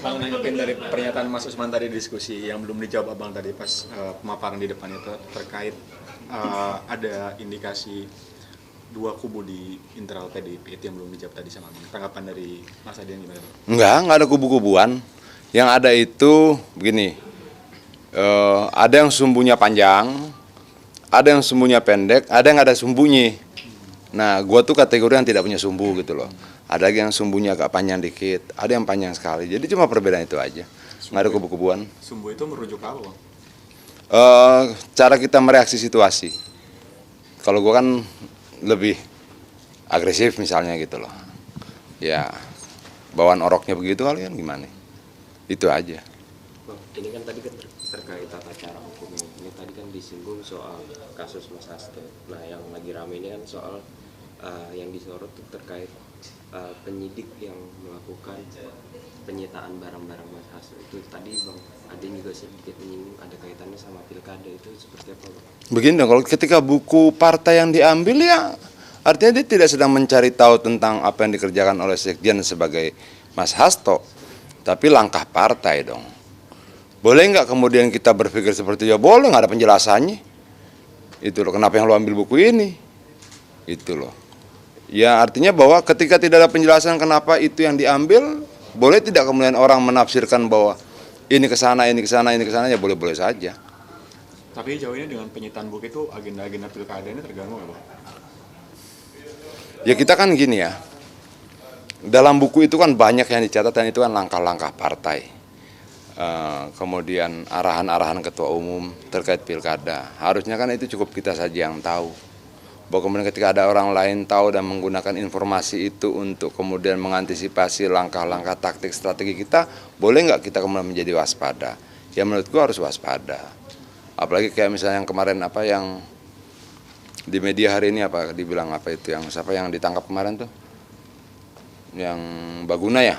Bang, nanggepin dari pernyataan Mas Usman tadi diskusi yang belum dijawab Abang tadi pas pemaparan di depan itu terkait ada indikasi dua kubu di internal PDIP itu yang belum dijawab tadi sama Abang. Tanggapan dari Mas Adian gimana? Enggak ada kubu-kubuan. Yang ada itu begini, ada yang sumbunya panjang, ada yang sumbunya pendek, ada yang ada sumbunya. Nah, gua tuh kategori yang tidak punya sumbu gitu loh. Ada lagi yang sumbunya agak panjang dikit, ada yang panjang sekali. Jadi cuma perbedaan itu aja. Nggak ada kubu-kubuan. Sumbu itu merujuk ke apa, Bang? Cara kita mereaksi situasi. Kalau gua kan lebih agresif misalnya gitu loh. Ya, bawaan oroknya begitu kalian gimana? Itu aja. Bang, ini kan tadi kan terkait tata cara hukum ini. Ini tadi kan disinggung soal kasus Mas Hasto. Nah, yang lagi rame ini kan soal yang disorot tuh terkait penyidik yang melakukan penyitaan barang-barang Mas Hasto. Itu tadi Bang Adin juga sedikit menyinggung ada kaitannya sama pilkada, itu seperti apa Bang? Begini dong, kalau ketika buku partai yang diambil ya artinya dia tidak sedang mencari tahu tentang apa yang dikerjakan oleh Sekjen sebagai Mas Hasto, tapi langkah partai dong. Boleh nggak kemudian kita berpikir seperti ya boleh, nggak ada penjelasannya. Itu loh, kenapa yang lo ambil buku ini? Itu loh. Ya artinya bahwa ketika tidak ada penjelasan kenapa itu yang diambil, boleh tidak kemudian orang menafsirkan bahwa ini ke sana, ini ke sana, ini ke sana, ya boleh-boleh saja. Tapi jauh ini dengan penyitaan buku itu agenda-agenda pilkada ini terganggu nggak, Bang? Ya kita kan gini ya, dalam buku itu kan banyak yang dicatat dan itu kan langkah-langkah partai. Kemudian arahan-arahan ketua umum terkait pilkada. Harusnya kan itu cukup kita saja yang tahu. Bahwa kemudian ketika ada orang lain tahu dan menggunakan informasi itu untuk kemudian mengantisipasi langkah-langkah taktik strategi kita, boleh nggak kita kemudian menjadi waspada? Ya menurutku harus waspada. Apalagi kayak misalnya yang kemarin apa yang di media hari ini apa dibilang apa itu yang siapa yang ditangkap kemarin tuh? Yang Baguna ya?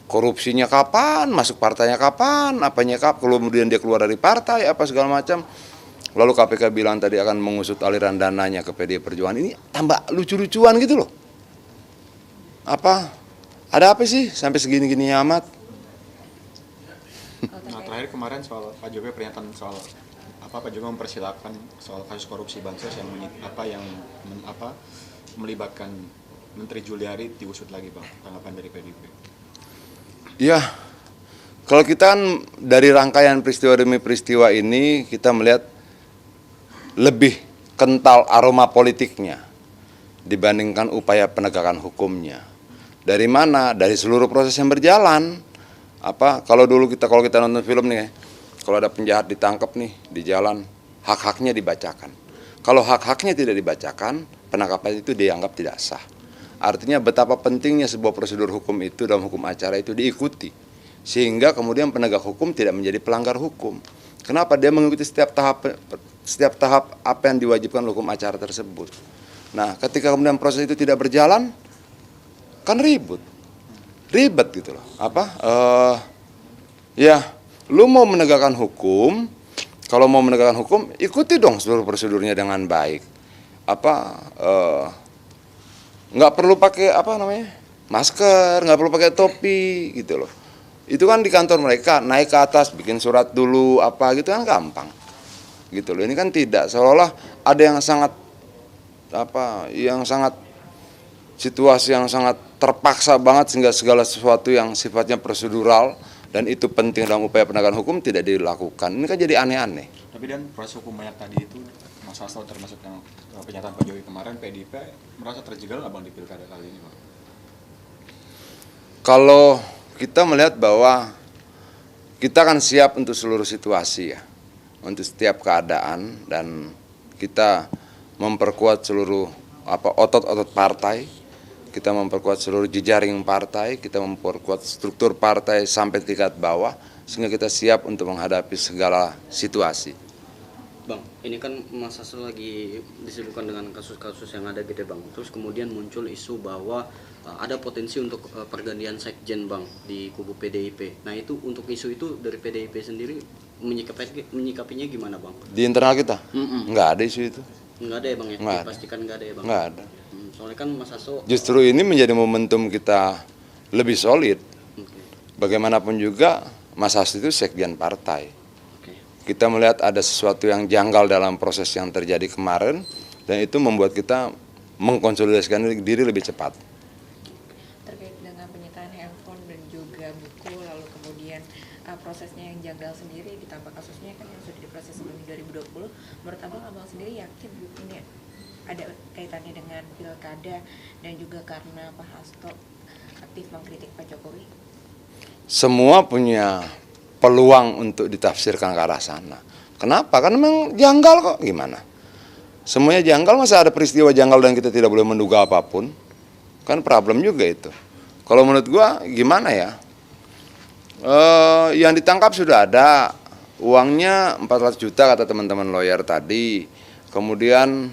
Korupsinya kapan, masuk partainya kapan, apanya kapan, kemudian dia keluar dari partai, apa segala macam. Lalu KPK bilang tadi akan mengusut aliran dananya ke PDI Perjuangan. Ini tambah lucu-lucuan gitu loh. Apa? Ada apa sih sampai segini-gini amat? Nah, terakhir kemarin soal Pak Jokowi pernyataan soal Pak Jokowi mempersilahkan soal kasus korupsi bansos yang melibatkan Menteri Juliari diusut lagi, Bang. Tanggapan dari PDIP. Ya, kalau kita kan dari rangkaian peristiwa demi peristiwa ini kita melihat lebih kental aroma politiknya dibandingkan upaya penegakan hukumnya. Dari mana? Dari seluruh proses yang berjalan. Kalau kita nonton film nih, kalau ada penjahat ditangkap nih di jalan, hak-haknya dibacakan. Kalau hak-haknya tidak dibacakan, penangkapan itu dianggap tidak sah. Artinya betapa pentingnya sebuah prosedur hukum itu dalam hukum acara itu diikuti. Sehingga kemudian penegak hukum tidak menjadi pelanggar hukum. Kenapa? Dia mengikuti setiap tahap apa yang diwajibkan hukum acara tersebut. Nah, ketika kemudian proses itu tidak berjalan, kan ribet gitu loh. Ya, lu mau menegakkan hukum, kalau mau menegakkan hukum, ikuti dong seluruh prosedurnya dengan baik. Nggak perlu pakai masker, nggak perlu pakai topi gitu loh. Itu kan di kantor mereka, naik ke atas, bikin surat dulu, gitu kan gampang. Gitu loh, ini kan tidak, seolah-olah ada yang sangat, situasi yang sangat terpaksa banget sehingga segala sesuatu yang sifatnya prosedural dan itu penting dalam upaya penegakan hukum tidak dilakukan. Ini kan jadi aneh-aneh. Tapi dan proses hukum banyak tadi itu, Mas Hasto termasuk yang pernyataan Pak Jokowi kemarin, PDIP merasa terjegal nggak, Bang, di pilkada kali ini, Bang? Kalau kita melihat bahwa kita akan siap untuk seluruh situasi ya, untuk setiap keadaan, dan kita memperkuat seluruh otot-otot partai, kita memperkuat seluruh jejaring partai, kita memperkuat struktur partai sampai tingkat bawah, sehingga kita siap untuk menghadapi segala situasi. Bang, ini kan Mas Hasto lagi disibukkan dengan kasus-kasus yang ada gitu Bang. Terus kemudian muncul isu bahwa ada potensi untuk pergantian sekjen Bang di kubu PDIP. Nah itu untuk isu itu dari PDIP sendiri menyikapinya gimana Bang? Di internal kita? Nggak ada isu itu. Nggak ada ya Bang ya? Nggak Dipastikan nggak ada ya Bang? Nggak ada. Soalnya kan Mas Hasto... Justru ini menjadi momentum kita lebih solid. Oke. Bagaimanapun juga Mas Hasto itu sekjen partai. Oke. Kita melihat ada sesuatu yang janggal dalam proses yang terjadi kemarin, dan itu membuat kita mengkonsolidasikan diri lebih cepat. Terkait dengan penyitaan handphone dan juga buku, lalu kemudian prosesnya yang janggal sendiri ditambah kasusnya kan yang sudah diproses sebelum 2020, menurut abang sendiri yakin ini ada kaitannya dengan pilkada dan juga karena Pak Hasto aktif mengkritik Pak Jokowi? Semua punya peluang untuk ditafsirkan ke arah sana. Kenapa? Karena memang janggal kok, gimana? Semuanya janggal, masa ada peristiwa janggal dan kita tidak boleh menduga apapun? Kan problem juga itu. Kalau menurut gua gimana ya? Yang ditangkap sudah ada, uangnya 400 juta kata teman-teman lawyer tadi. Kemudian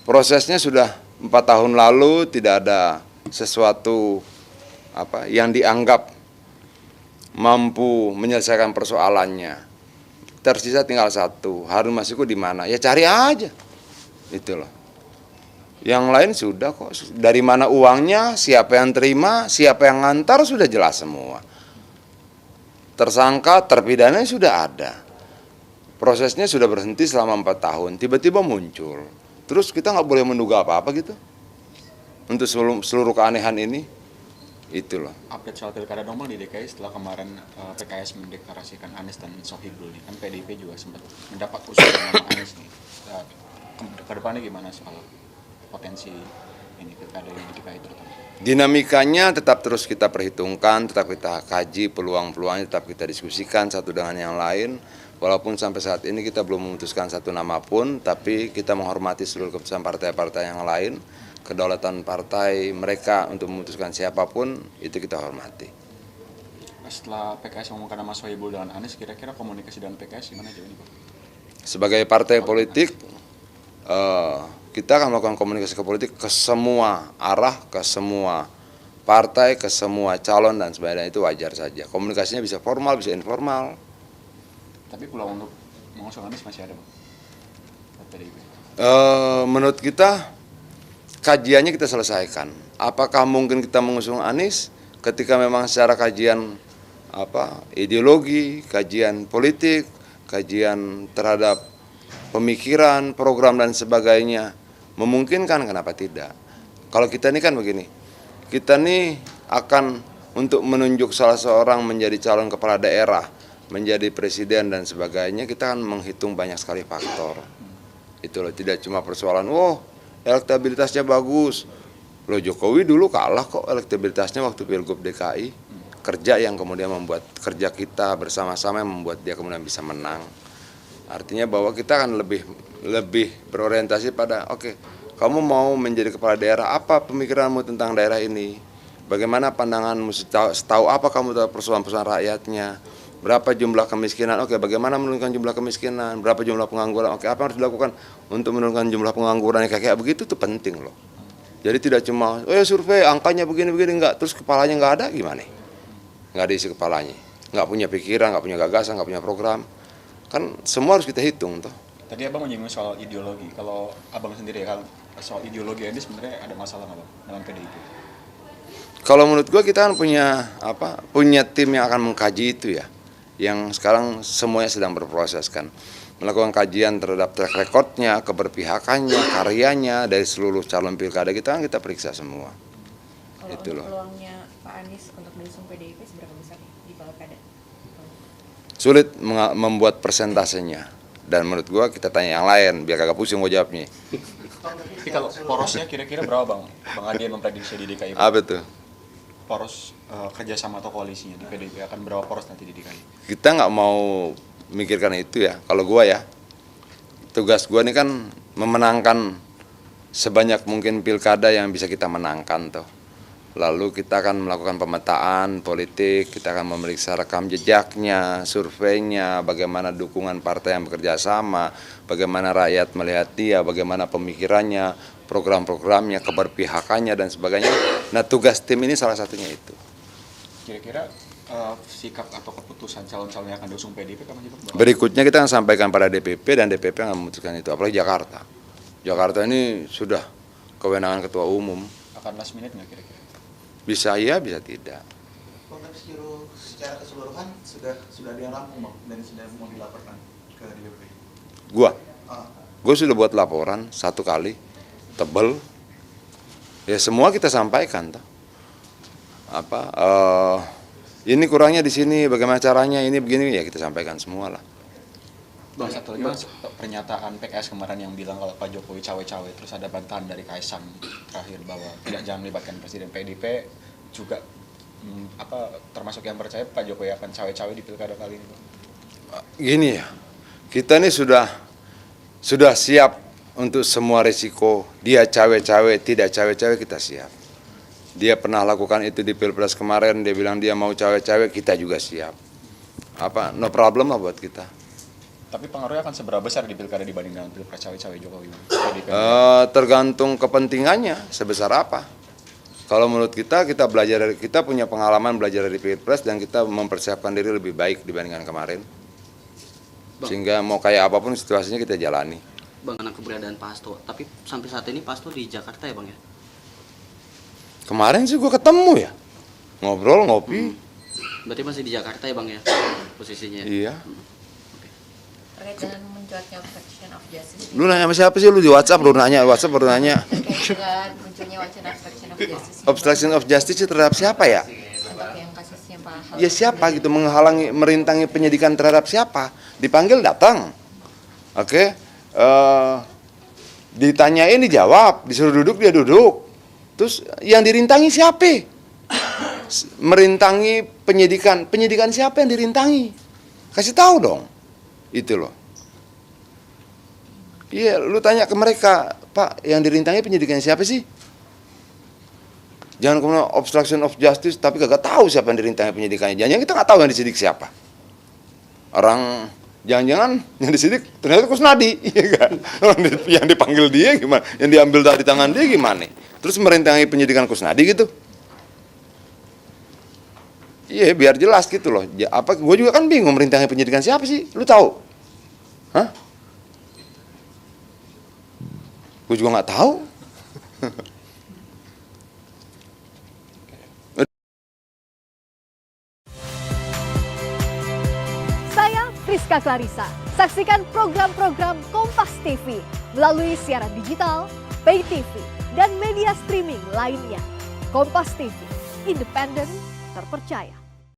prosesnya sudah 4 tahun lalu, tidak ada sesuatu yang dianggap mampu menyelesaikan persoalannya. Tersisa tinggal satu, Harun Masiku di mana? Ya cari aja, itu loh. Yang lain sudah kok, dari mana uangnya, siapa yang terima, siapa yang ngantar, sudah jelas semua. Tersangka, terpidana sudah ada. Prosesnya sudah berhenti selama 4 tahun, tiba-tiba muncul. Terus kita nggak boleh menduga apa-apa gitu untuk seluruh keanehan ini. Itu loh. Update soal pilkada dong Bang di DKI setelah kemarin PKS mendeklarasikan Anies dan Sohibul nih, kan PDIP juga sempat mendapat usulan nama Anies nih. Ke depannya gimana soal potensi ini pilkada yang di DKI terutama? Dinamikanya tetap terus kita perhitungkan, tetap kita kaji peluang-peluangnya, tetap kita diskusikan satu dengan yang lain. Walaupun sampai saat ini kita belum memutuskan satu nama pun, tapi kita menghormati seluruh keputusan partai-partai yang lain. Kedaulatan partai mereka untuk memutuskan siapapun, itu kita hormati. Setelah PKS mengumumkan nama Sohibul dan Anies, kira-kira komunikasi dengan PKS gimana jauh ini Pak? Sebagai partai politik, kita akan melakukan komunikasi ke politik ke semua arah, ke semua partai, ke semua calon dan sebagainya, itu wajar saja. Komunikasinya bisa formal, bisa informal. Tapi peluang untuk mengusung Anies masih ada Bang? PDIP. Menurut kita, kajiannya kita selesaikan. Apakah mungkin kita mengusung Anies ketika memang secara kajian ideologi, kajian politik, kajian terhadap pemikiran, program dan sebagainya memungkinkan, kenapa tidak? Kalau kita ini kan begini, kita ini akan untuk menunjuk salah seorang menjadi calon kepala daerah, menjadi presiden dan sebagainya, kita akan menghitung banyak sekali faktor. Itu loh, tidak cuma persoalan, elektabilitasnya bagus. Loh Jokowi dulu kalah kok elektabilitasnya waktu Pilgub DKI. Kerja yang kemudian membuat kerja kita bersama-sama yang membuat dia kemudian bisa menang. Artinya bahwa kita akan lebih berorientasi pada kamu mau menjadi kepala daerah, apa pemikiranmu tentang daerah ini? Bagaimana pandanganmu, setahu apa kamu tahu persoalan-persoalan rakyatnya? Berapa jumlah kemiskinan? Bagaimana menurunkan jumlah kemiskinan? Berapa jumlah pengangguran? Apa yang harus dilakukan untuk menurunkan jumlah pengangguran? Kayak begitu tuh penting loh. Jadi tidak cuma, survei angkanya begini-begini, enggak. Terus kepalanya enggak ada, gimana? Enggak ada isi kepalanya. Enggak punya pikiran, enggak punya gagasan, enggak punya program. Kan semua harus kita hitung tuh. Tadi Abang menyinggung soal ideologi. Kalau Abang sendiri kan soal ideologi ini sebenarnya ada masalah nggak Bang dalam PDIP? Kalau menurut gua kita kan punya tim yang akan mengkaji itu ya. Yang sekarang semuanya sedang berproses kan, melakukan kajian terhadap track recordnya, keberpihakannya, karyanya dari seluruh calon pilkada kita kan kita periksa semua. Kalau Itu loh. peluangnya Pak Anies untuk diusung PDIP seberapa besar di pilkada? Sulit membuat persentasenya, dan menurut gua kita tanya yang lain biar kagak pusing gua jawabnya. Tapi kalau porosnya kira-kira berapa Bang? Bang Adian memprediksi di DKI. Apa tuh? Poros kerjasama atau koalisinya di PDIP akan berapa poros nanti di DKI? Kita nggak mau mikirkan itu ya. Kalau gua ya, tugas gua ini kan memenangkan sebanyak mungkin pilkada yang bisa kita menangkan tuh. Lalu kita akan melakukan pemetaan politik, kita akan memeriksa rekam jejaknya, surveinya, bagaimana dukungan partai yang bekerja sama, bagaimana rakyat melihat dia, bagaimana pemikirannya, program-programnya, keberpihakannya dan sebagainya. Nah, tugas tim ini salah satunya itu. Kira-kira sikap atau keputusan calon-calon yang akan diusung PDIP kapan sih Bang? Berikutnya kita akan sampaikan pada DPP dan DPP akan memutuskan itu, apalagi Jakarta. Jakarta ini sudah kewenangan ketua umum. Akan last minute nggak kira-kira? Bisa iya, bisa tidak. Bang, tapi secara keseluruhan sudah ada yang rampung, Bang, dan sudah mau dilaporkan ke DPP. Gue sudah buat laporan 1 kali, tebel. Ya semua kita sampaikan toh. Ini kurangnya di sini, bagaimana caranya, ini begini, ya kita sampaikan semua lah. Bang, satu lagi Bang, pernyataan PKS kemarin yang bilang kalau Pak Jokowi cawe-cawe, terus ada bantahan dari Kaisang terakhir bahwa jangan melibatkan Presiden. PDIP juga termasuk yang percaya Pak Jokowi akan cawe-cawe di pilkada kali ini, Bang. Gini ya, kita ini sudah siap untuk semua risiko. Dia cawe-cawe, tidak cawe-cawe, kita siap. Dia pernah lakukan itu di Pilpres kemarin, dia bilang dia mau cawe-cawe, kita juga siap. No problem lah buat kita. Tapi pengaruhnya akan seberapa besar di pilkada dibanding dengan Pilpres cawe-cawe Jokowi? Tergantung kepentingannya, sebesar apa. Kalau menurut kita kita punya pengalaman belajar dari Pilpres dan kita mempersiapkan diri lebih baik dibandingkan kemarin. Sehingga mau kayak apapun situasinya kita jalani. Bang, karena keberadaan Pak Hasto, tapi sampai saat ini Pak Hasto di Jakarta ya Bang ya? Kemarin sih gue ketemu ya, ngobrol, ngopi. Berarti masih di Jakarta ya Bang ya, posisinya? Iya. Terkait dengan mencuatnya obstruction of justice. Lu nanya sama siapa sih? Lu di WhatsApp, baru nanya. Terkait dengan munculnya wacana obstruction of justice. Obstruction of justice itu terhadap siapa ya? Untuk yang kasusnya Pak Ahok. Ya siapa gitu, menghalangi, merintangi penyidikan terhadap siapa? Dipanggil datang. Oke. Ditanyain dijawab, disuruh duduk dia duduk. Terus yang dirintangi siapa? Merintangi penyidikan siapa yang dirintangi? Kasih tahu dong. Itu loh. Iya, lu tanya ke mereka, Pak, yang dirintangi penyidikan siapa sih? Jangan kemudian obstruction of justice tapi kagak tahu siapa yang dirintangi penyidikannya. Jangan kita nggak tahu yang disidik siapa. Orang jangan-jangan yang disidik ternyata Kusnadi, iya kan? Yang dipanggil dia gimana? Yang diambil dari tangan dia gimana? Terus merintangi penyidikan Kusnadi gitu? Iya, biar jelas gitu loh. Gue juga kan bingung merintangi penyidikan siapa sih? Lu tahu? Hah? Gue juga nggak tahu. Saya Friska Clarissa. Saksikan program-program Kompas TV melalui siaran digital, pay TV, dan media streaming lainnya. Kompas TV, independen, terpercaya.